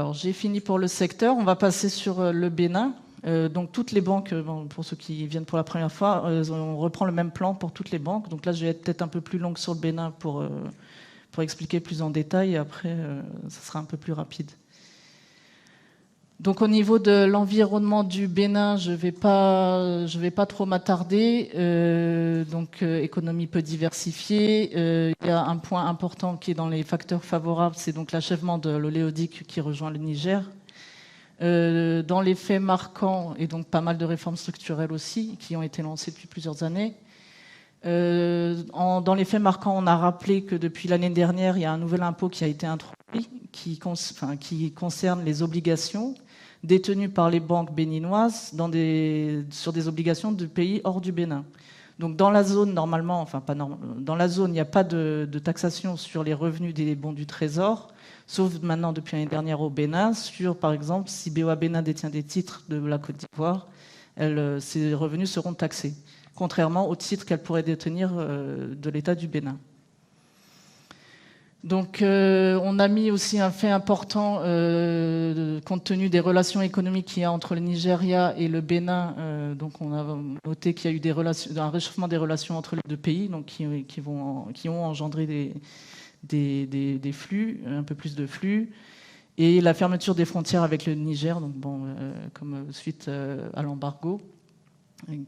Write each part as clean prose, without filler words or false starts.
Alors, j'ai fini pour le secteur. On va passer sur le Bénin. Donc, toutes les banques, pour ceux qui viennent pour la première fois, on reprend le même plan pour toutes les banques. Donc là, je vais être peut-être un peu plus longue sur le Bénin pour expliquer plus en détail. Et après, ça sera un peu plus rapide. Donc au niveau de l'environnement du Bénin, je vais pas trop m'attarder. Économie peu diversifiée. Il y a un point important qui est dans les facteurs favorables, c'est donc l'achèvement de l'oléoduc qui rejoint le Niger. Dans les faits marquants, et donc pas mal de réformes structurelles aussi, qui ont été lancées depuis plusieurs années. Dans les faits marquants, on a rappelé que depuis l'année dernière, il y a un nouvel impôt qui a été introduit, qui concerne les obligations détenues par les banques béninoises sur des obligations de pays hors du Bénin. Donc dans la zone, normalement, dans la zone, il n'y a pas de taxation sur les revenus des bons du Trésor, sauf maintenant depuis l'année dernière au Bénin, sur par exemple, si BOA Bénin détient des titres de la Côte d'Ivoire, ces revenus seront taxés, contrairement aux titres qu'elle pourrait détenir de l'État du Bénin. Donc, on a mis aussi un fait important, compte tenu des relations économiques qu'il y a entre le Nigeria et le Bénin. Donc, on a noté qu'il y a eu un réchauffement des relations entre les deux pays, donc qui ont engendré des flux, un peu plus de flux, et la fermeture des frontières avec le Niger, donc comme suite à l'embargo,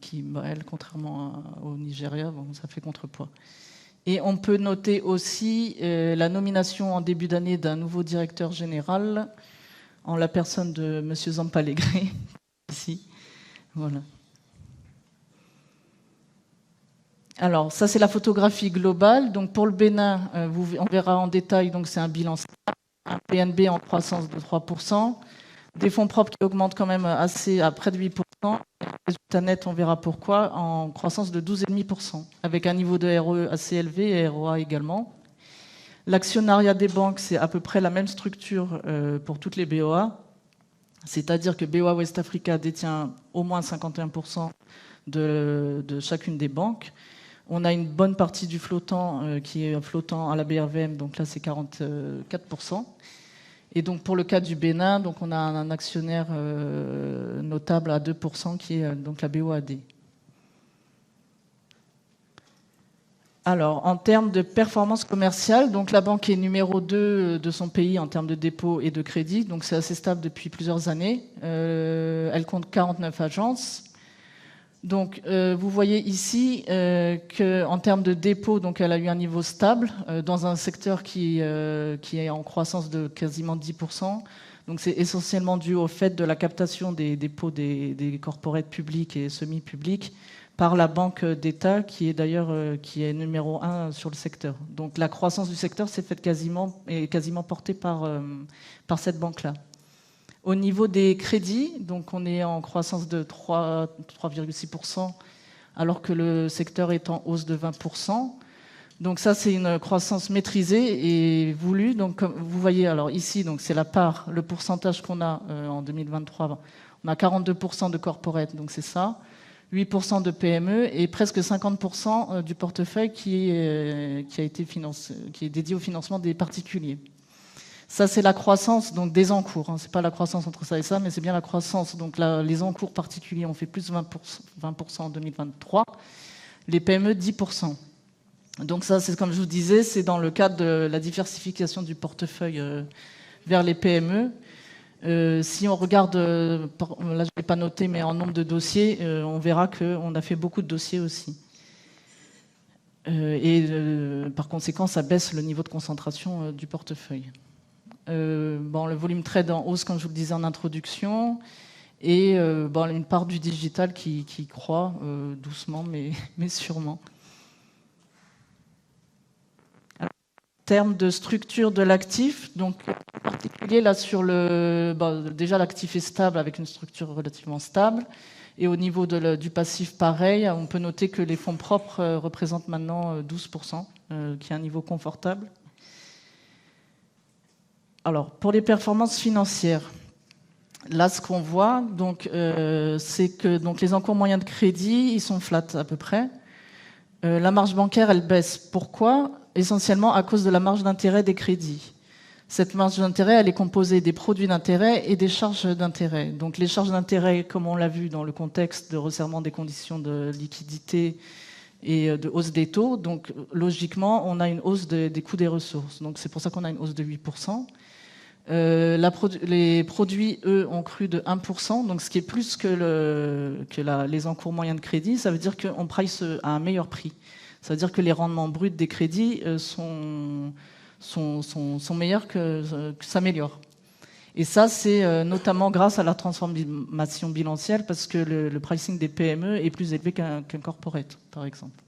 qui, elle, contrairement au Nigeria, ça fait contrepoids. Et on peut noter aussi la nomination en début d'année d'un nouveau directeur général en la personne de M. Zampalegré, ici. Voilà. Alors, ça, c'est la photographie globale. Donc, pour le Bénin, on verra en détail, donc c'est un bilan stable, un PNB en croissance de 3%, des fonds propres qui augmentent quand même assez à près de 8%. Résultat net, on verra pourquoi, en croissance de 12,5%, avec un niveau de ROE assez élevé et ROA également. L'actionnariat des banques, c'est à peu près la même structure pour toutes les BOA, c'est-à-dire que BOA West Africa détient au moins 51% de chacune des banques. On a une bonne partie du flottant qui est flottant à la BRVM, donc là c'est 44%. Et donc pour le cas du Bénin, donc on a un actionnaire notable à 2% qui est donc la BOAD. Alors en termes de performance commerciale, donc la banque est numéro 2 de son pays en termes de dépôt et de crédit, donc c'est assez stable depuis plusieurs années. Elle compte 49 agences. Donc, vous voyez ici qu'en termes de dépôt, donc elle a eu un niveau stable dans un secteur qui est en croissance de quasiment 10%. Donc, c'est essentiellement dû au fait de la captation des dépôts des corporates publics et semi-publics par la Banque d'État, qui est d'ailleurs qui est numéro 1 sur le secteur. Donc, la croissance du secteur s'est faite quasiment portée par cette banque-là. Au niveau des crédits, donc on est en croissance de 3,6%, alors que le secteur est en hausse de 20%. Donc ça, c'est une croissance maîtrisée et voulue. Donc comme vous voyez, alors ici, donc c'est la part, le pourcentage qu'on a en 2023. On a 42% de corporate, donc c'est ça, 8% de PME et presque 50% du portefeuille qui est dédié au financement des particuliers. Ça, c'est la croissance donc, des encours. Ce n'est pas la croissance entre ça et ça, mais c'est bien la croissance. Donc là, les encours particuliers ont fait plus de 20% en 2023. Les PME, 10%. Donc ça, c'est comme je vous disais, c'est dans le cadre de la diversification du portefeuille vers les PME. Si on regarde, là je ne l'ai pas noté, mais en nombre de dossiers, on verra qu'on a fait beaucoup de dossiers aussi. Par conséquent, ça baisse le niveau de concentration du portefeuille. Le volume trade en hausse, comme je vous le disais en introduction, et une part du digital qui croît doucement, mais sûrement. En termes de structure de l'actif, donc en particulier là sur déjà l'actif est stable avec une structure relativement stable, et au niveau du passif pareil, on peut noter que les fonds propres représentent maintenant 12%, qui est un niveau confortable. Alors, pour les performances financières, là, ce qu'on voit, c'est que les encours moyens de crédit, ils sont flat à peu près. La marge bancaire, elle baisse. Pourquoi ? Essentiellement à cause de la marge d'intérêt des crédits. Cette marge d'intérêt, elle est composée des produits d'intérêt et des charges d'intérêt. Donc les charges d'intérêt, comme on l'a vu dans le contexte de resserrement des conditions de liquidité et de hausse des taux, donc logiquement, on a une hausse des coûts des ressources. Donc c'est pour ça qu'on a une hausse de 8%. Les produits, eux, ont cru de 1%, donc ce qui est plus que les encours moyens de crédit. Ça veut dire qu'on price à un meilleur prix. Ça veut dire que les rendements bruts des crédits sont meilleurs, que s'améliorent. Et ça, c'est notamment grâce à la transformation bilancielle, parce que le pricing des PME est plus élevé qu'un corporate, par exemple.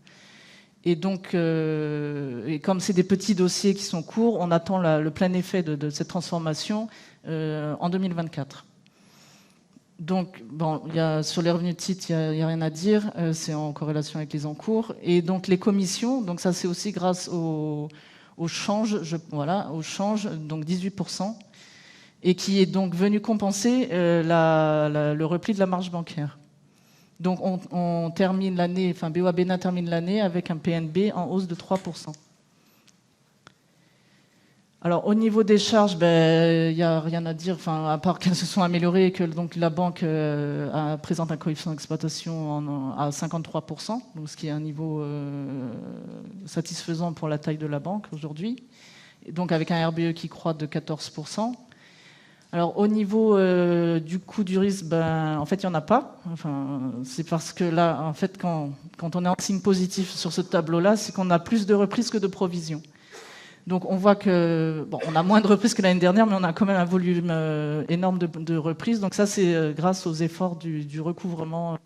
Et donc, et comme c'est des petits dossiers qui sont courts, on attend le plein effet de cette transformation en 2024. Donc, bon, sur les revenus de titres, il n'y a rien à dire, c'est en corrélation avec les encours. Et donc, les commissions, donc ça, c'est aussi grâce au change, au change, donc 18%, et qui est donc venu compenser le repli de la marge bancaire. Donc on termine l'année, enfin BOA BNA termine l'année avec un PNB en hausse de 3%. Alors au niveau des charges, il n'y a rien à dire, à part qu'elles se sont améliorées et que donc, la banque présente un coefficient d'exploitation à 53%, donc, ce qui est un niveau satisfaisant pour la taille de la banque aujourd'hui, donc avec un RBE qui croît de 14%. Alors au niveau du coût du risque, en fait il n'y en a pas. C'est parce que là, en fait, quand on est en signe positif sur ce tableau-là, c'est qu'on a plus de reprises que de provisions. Donc on voit que, on a moins de reprises que l'année dernière, mais on a quand même un volume énorme de reprises. Donc ça, c'est grâce aux efforts du recouvrement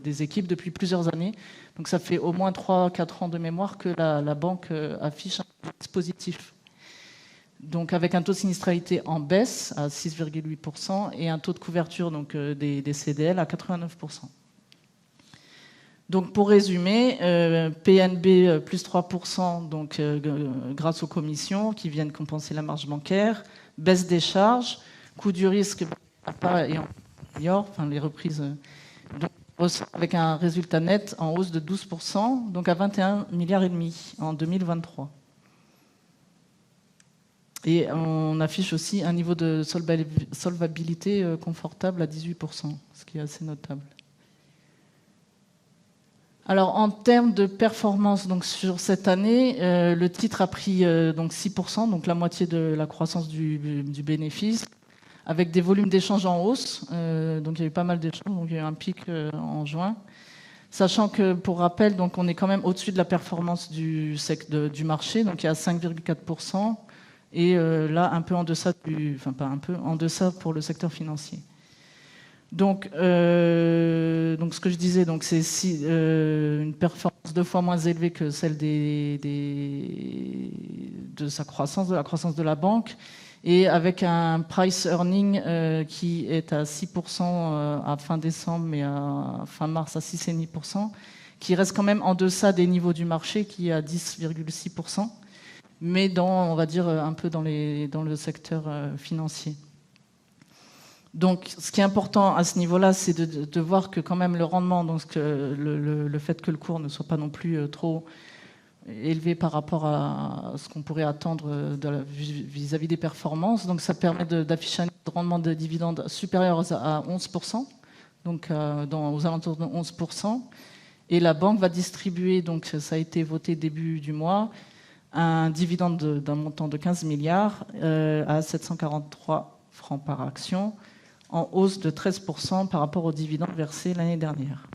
des équipes depuis plusieurs années. Donc ça fait au moins 3-4 ans de mémoire que la banque affiche un dispositif. Donc avec un taux de sinistralité en baisse à 6,8% et un taux de couverture donc, des CDL à 89%. Donc pour résumer, PNB plus 3% donc, grâce aux commissions qui viennent compenser la marge bancaire, baisse des charges, coût du risque et en meilleur, les reprises, donc, avec un résultat net en hausse de 12%, donc à 21,5 milliards en 2023. Et on affiche aussi un niveau de solvabilité confortable à 18%, ce qui est assez notable. Alors en termes de performance, donc sur cette année, le titre a pris donc 6%, donc la moitié de la croissance du bénéfice, avec des volumes d'échanges en hausse. Donc il y a eu pas mal d'échanges, donc il y a eu un pic en juin. Sachant que, pour rappel, donc on est quand même au-dessus de la performance du marché, donc il y a 5,4%. Et là, un peu en deçà pas un peu, en deçà pour le secteur financier. Donc ce que je disais, donc c'est une performance 2 fois moins élevée que celle de sa croissance, de la croissance de la banque, et avec un price earning qui est à 6% à fin décembre, mais à fin mars à 6,5%, qui reste quand même en deçà des niveaux du marché, qui est à 10,6%. Mais on va dire, un peu dans le secteur financier. Donc, ce qui est important à ce niveau-là, c'est de voir que quand même le rendement, donc le fait que le cours ne soit pas non plus trop élevé par rapport à ce qu'on pourrait attendre vis-à-vis des performances. Donc, ça permet d'afficher un rendement de dividendes supérieur à 11%, donc aux alentours de 11%. Et la banque va distribuer, donc ça a été voté début du mois, un dividende d'un montant de 15 milliards à 743 francs par action, en hausse de 13% par rapport aux dividendes versés l'année dernière.